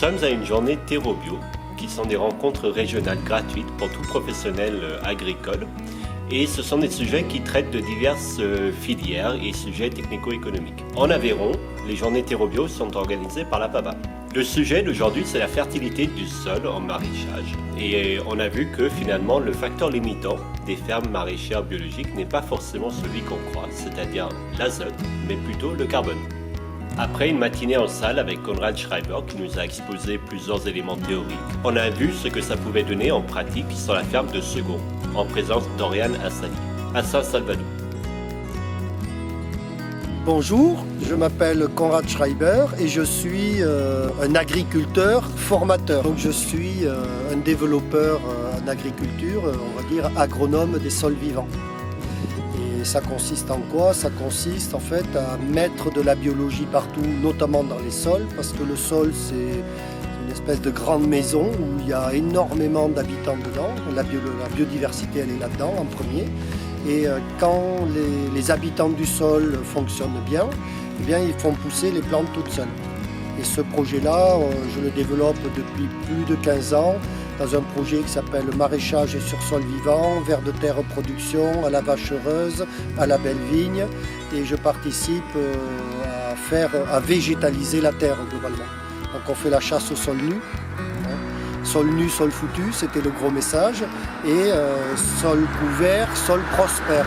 sommes à une journée Terreau Bio, qui sont des rencontres régionales gratuites pour tout professionnel agricole. Et ce sont des sujets qui traitent de diverses filières et sujets technico-économiques. En Aveyron, les journées Terreau Bio sont organisées par la PABA. Le sujet d'aujourd'hui, c'est la fertilité du sol en maraîchage. Et on a vu que finalement, le facteur limitant des fermes maraîchères biologiques n'est pas forcément celui qu'on croit, c'est-à-dire l'azote, mais plutôt le carbone. Après une matinée en salle avec Konrad Schreiber qui nous a exposé plusieurs éléments théoriques, on a vu ce que ça pouvait donner en pratique sur la ferme de Second, en présence d'Oriane Assali, à Saint-Salvador. Bonjour, je m'appelle Konrad Schreiber et je suis un agriculteur formateur. Donc je suis un développeur en agriculture, on va dire agronome des sols vivants. Et ça consiste en quoi? Ça consiste en fait à mettre de la biologie partout, notamment dans les sols, parce que le sol c'est une espèce de grande maison où il y a énormément d'habitants dedans. La biodiversité elle est là-dedans en premier. Et quand les habitants du sol fonctionnent bien, eh bien, ils font pousser les plantes toutes seules. Et ce projet-là, je le développe depuis plus de 15 ans dans un projet qui s'appelle Maraîchage sur sol vivant, vers de terre production, à la vache heureuse, à la belle vigne. Et je participe à végétaliser la terre globalement. Donc on fait la chasse au sol nu. Sol nu, sol foutu, c'était le gros message. Et sol couvert, sol prospère.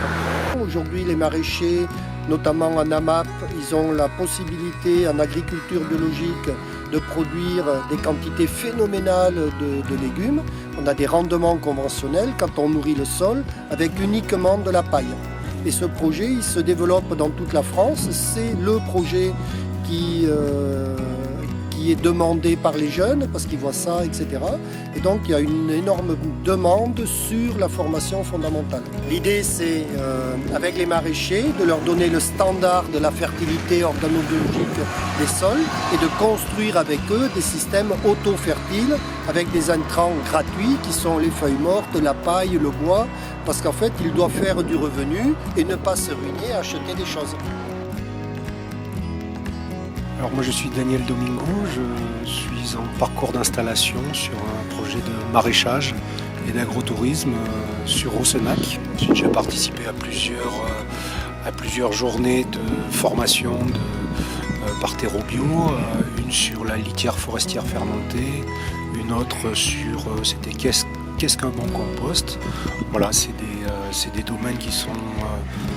Aujourd'hui, les maraîchers, notamment en AMAP, ils ont la possibilité en agriculture biologique de produire des quantités phénoménales de légumes. On a des rendements conventionnels quand on nourrit le sol avec uniquement de la paille. Et ce projet, il se développe dans toute la France. C'est le projet qui est demandé par les jeunes parce qu'ils voient ça, etc. Et donc il y a une énorme demande sur la formation fondamentale. L'idée c'est, avec les maraîchers, de leur donner le standard de la fertilité organobiologique des sols et de construire avec eux des systèmes auto-fertiles avec des intrants gratuits qui sont les feuilles mortes, la paille, le bois, parce qu'en fait ils doivent faire du revenu et ne pas se ruiner à acheter des choses. Alors moi je suis Daniel Domingo, je suis en parcours d'installation sur un projet de maraîchage et d'agrotourisme sur Rousenac. J'ai déjà participé à plusieurs journées de formation par Terreau Bio, une sur la litière forestière fermentée, une autre sur c'était qu'est-ce qu'un bon compost. Voilà, c'est des domaines qui sont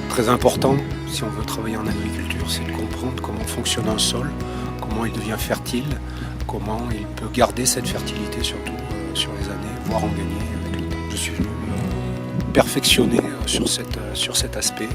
très importants si on veut travailler en agriculture, c'est de comprendre comment fonctionne un sol, comment il devient fertile, comment il peut garder cette fertilité surtout sur les années, voire en gagner avec le temps. Je suis venu perfectionner sur cet aspect.